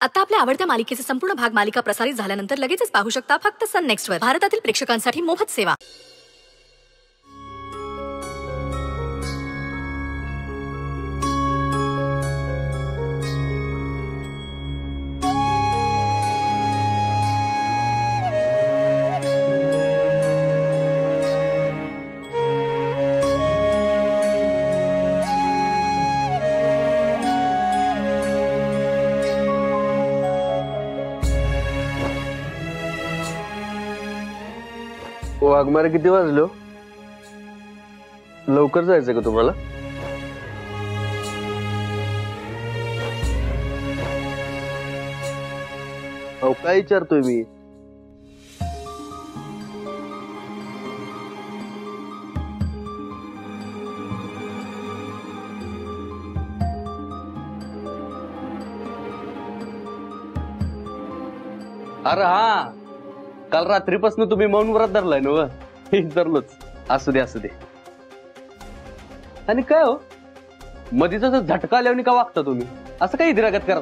आता आपल्या आवडत्या मालिकेचे संपूर्ण भाग मालिका प्रसारित झाल्यानंतर लगेचच पाहू शकता फक्त सन नेक्स्ट वर. भारतातील प्रेक्षकांसाठी मोफत सेवा. वाघमारे किती वाजलो? लवकर जायचं का तुम्हाला? अहो काय विचारतोय मी? अरे हा, काल रात्रीपासून तुम्ही मौन व्रत धरलाय ना? धरलोच. असू दे असू दे. आणि काय हो मधीच असं झटका आल्यावर का वागता तुम्ही? असं काही इतिरागत करा.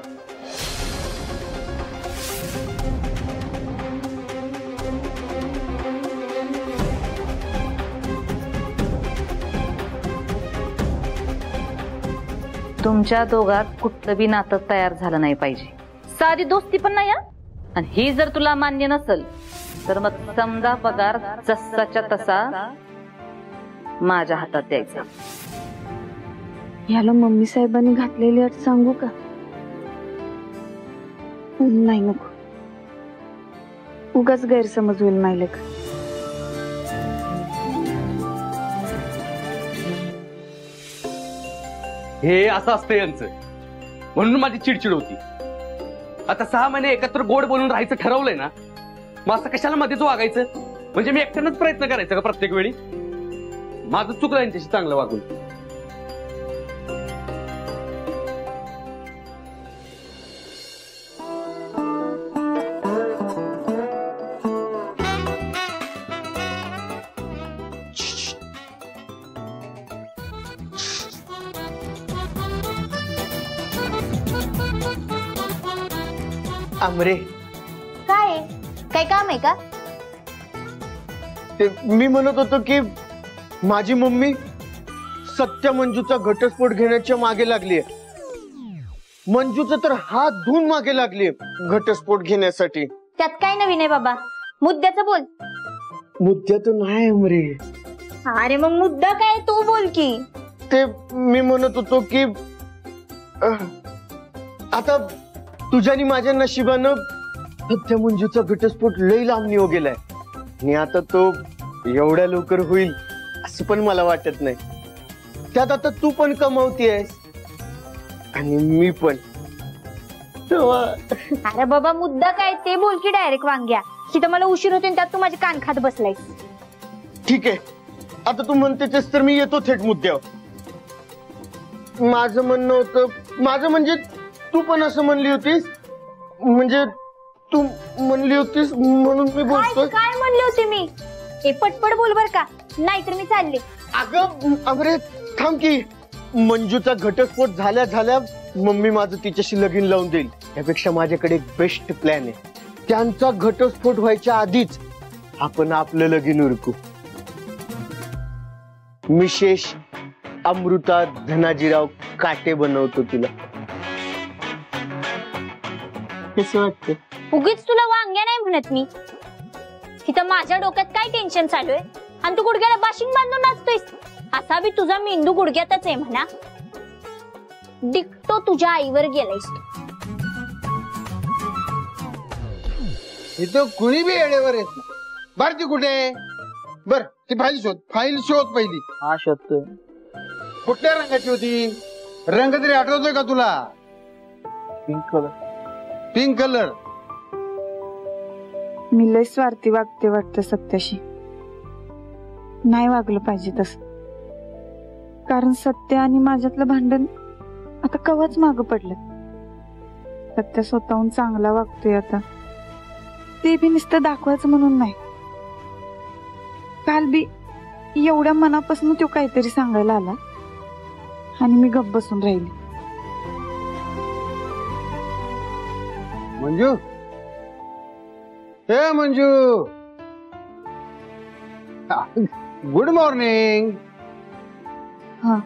तुमच्या दोघात कुठलं बी नातं तयार झालं नाही पाहिजे. साधी दोस्ती पण नाही. आणि ही जर तुला मान्य नसेल तर मग समजा पगार जसाच्या तसा माझ्या हातात द्यायचा. याला मम्मी साहेबांनी घातलेली अट सांगू का? नाही नको, उगाच गैरसमज होईल मायलेक. हे असं असतं यांचं, म्हणून माझी चिडचिड होती. आता 6 महिने एकत्र गोड बोलून राहायचं ठरवलंय ना, मग असं कशाला मध्येच वागायचं? म्हणजे मी एकट्यानंच प्रयत्न करायचा का प्रत्येक वेळी? माझं चुकलं यांच्याशी चांगलं वागून. आमरे काय काय काम आहे का? ते मी म्हणत होतो की माझी मम्मी सत्य मंजूचा घटस्फोट घेण्याच्या मागे लागलीये. मंजूचा तर हात धुवून मागे लागलीये घटस्फोट घेण्यासाठी. त्यात काय नवीन आहे बाबा? मुद्द्याचं बोल. मुद्दा तर नाही आमरे. अरे मग मुद्दा काय तू बोल की. ते मी म्हणत होतो की आता तुझ्या आणि माझ्या नशिबानं सत्य मंजूचा घटस्फोट लई लांब निघून गेलाय आणि आता तो एवढ्या लवकर होईल असं पण मला वाटत नाही. त्यात आता तू पण कमावतीयस आणि मी पण. अरे बाबा मुद्दा काय ते बोल की डायरेक्ट वांग्या. तिथं मला उशीर होते त्यात तू माझे कान खात बसलाय. ठीक आहे, आता तू म्हणतेस तर मी येतो थेट मुद्द्यावर. माझं म्हणणं होतं, माझं म्हणजे तू पण असं म्हणली होतीस, म्हणजे तू म्हणली होतीस म्हणून मी बोलतोय. काय म्हणली होती मी? हे पटपट बोल बर का, नाहीतर मी चालले. अगं अमरे थांब की. मंजूचा घटस्फोट झाल्या झाल्या मम्मी माझं तिच्याशी लगीन लावून देईल. त्यापेक्षा माझ्याकडे एक बेस्ट प्लॅन आहे. त्यांचा घटस्फोट व्हायच्या आधीच आपण आपलं लगीन उरकू. मिशेष अमृता धनाजीराव काटे बनवतो तिला. कसं वाटतं? उगीच तुला वांग्या नाही म्हणत मी. तिथं माझ्या डोक्यात काय टेन्शन चालू आहे आणि तू गुडघ्याला बाशिंग बांधून नाचतोयस. असा बी तुझा मेंदू गुडघ्यातच आहे म्हणा. डिक्टो तुझ्या आईवर गेलायस तू. इथं कुणी बी येडेवर येत नाही. भारती कुठे? बर ती फाईल शोध, फाईल शोध पहिली. हा शोधतोय. कुठल्या रंगाची होती? रंग तरी आठवतोय का तुला? Pink colour. Pink colour. मी लय स्वार्थी वागते वाटतं सत्याशी. नाही वागलं पाहिजे तसं, कारण सत्य आणि माझ्यातलं भांडण आता कवाच मागं पडलं. सत्य स्वतःहून चांगला वागतोय आता, ते बी नुसतं दाखवायचं म्हणून नाही. काल बी एवढ्या मनापासून तो काहीतरी सांगायला आला आणि मी गप्प बसून राहिली. मंजू, हे मंजू, गुड मॉर्निंग. हा.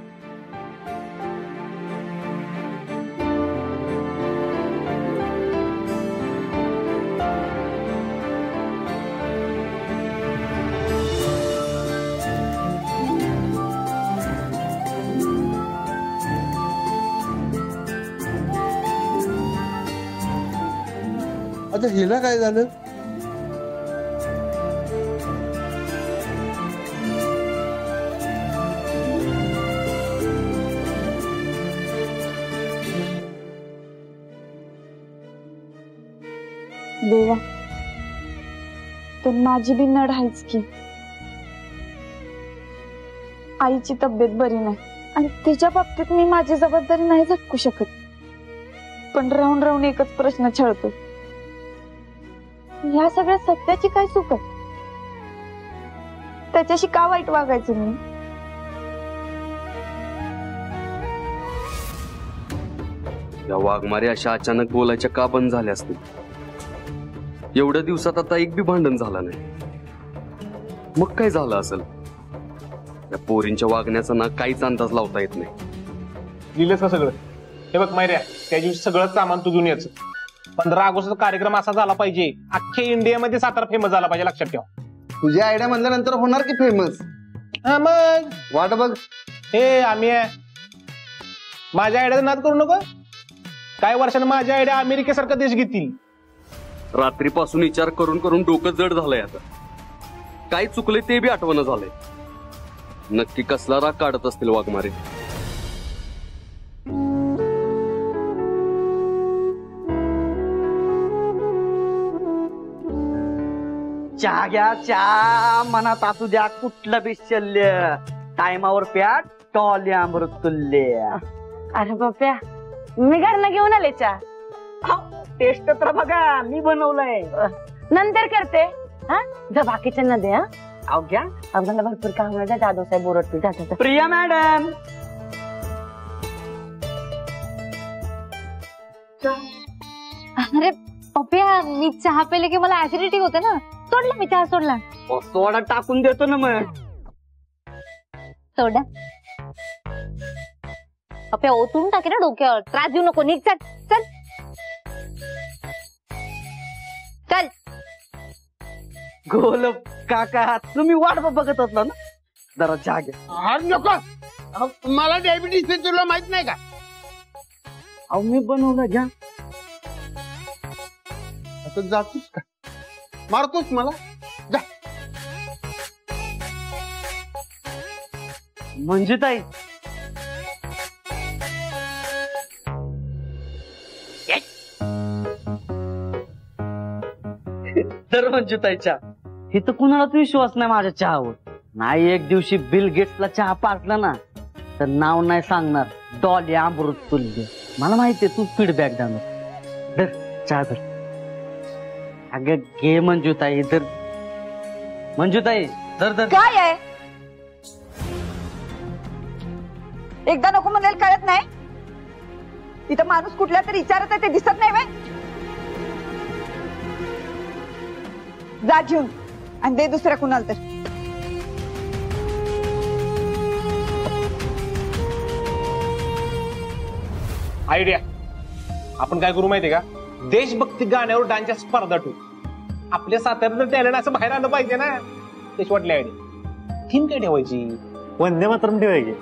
आता हिला काय झालं? देवा, तर माझी बी नड आहेच की. आईची तब्येत बरी नाही आणि तिच्या बाबतीत मी माझी जबाबदारी नाही झटकू शकत. पण राहून राहून एकच प्रश्न छळतो, ह्या सगळ्या सत्याची काय चूक आहे? त्याच्याशी का वाईट वागायचं मी? या वाघमारे अशा अचानक बोलायच्या का बंद झाल्या असतील? एवढ्या दिवसात आता एक बी भांडण झालं नाही. मग काय झालं असेल? या पोरींच्या वागण्याचा ना काहीच अंदाज लावता येत नाही. लिहिलंच का सगळं? हे बघ मायऱ्या, त्या दिवशी सगळं सामान तू घेऊन यायचं. 15 ऑगस्टचा कार्यक्रम असा झाला पाहिजे, अख्ख्या इंडियामध्ये सातारा फेमस झाला पाहिजे, लक्षात ठेव. तुझ्या आयडिया म्हणल्यानंतर होणार की फेमस. हा मग वाट बघ. हे आम्ही माझ्या आयडियाचा नाद करू नको. काही वर्षांनी माझ्या आयडिया अमेरिकेसारखा देश घेतील. रात्रीपासून विचार करून करून डोकं जड झालंय. आता काय चुकलंय ते बी आठवण झालंय. नक्की कसला राग काढत असतील वाघमारे. चहा घ्या, चहा मनात असू द्या, कुठलं बी शल्य. टायमावर प्या, टॉली अमृत तुल्य. अरे बाप्या, मी घरनं घेऊन आले चहा. टेस्ट तर बघा, मी बनवलंय. नंतर करते. हा, जा बाकीच्यांना दे. हा, अहो घ्या. आम्हाला भरपूर काम आहे. जाधव साहेब ओरडतील. जा. प्रिया मॅडम, अरे पप्या, मी चहा पेले की मला ऍसिडिटी होते ना, सोडला मी चहा, सोडला. सोडा टाकून देतो ना मग. सोडा पप्या ओतून टाके ना डोक्यावर. त्रास देऊ नको. निघ, चल चल चल. गोल काका, तुम्ही वाट बघत होता ना. जरा चहा घ्या. अरे नको, मला डायबिटीस आहे, तुला माहित नाही का? अहो मी बनवलं, घ्या. आता जातोस का? मारतोस मला? जा. म्हणजे ताई, तर मंजुताईच्या इथं कुणालाच विश्वास नाही माझ्या चहावर. नाही एक दिवशी बिल गेट्सला चहा पाजला ना, तर नाव नाही सांगणार, डॉली अमृत तुल्य. मला माहितीये तू फीडबॅक देणार. धर चहा धर. अगं घे मंजुताई, धर. मंजुताई धर धर. काय आहे? एकदा नको म्हणाल कळत नाही? इथं माणूस कुठल्या तरी विचारत आहे, ते दिसत नाही व्हय? जा घेऊन आणि दे दुसऱ्या कुणाला तर. आयडिया, आपण काय करू माहितीये का? देशभक्ती गाण्यावर डान्सच्या स्पर्धा ठेवू. आपल्या साताऱ्याचं टॅलेंट असं बाहेर आलं पाहिजे ना. तेच वाटली आयडिया. थीम काय ठेवायची? वंदे मातरम ठेवायचे.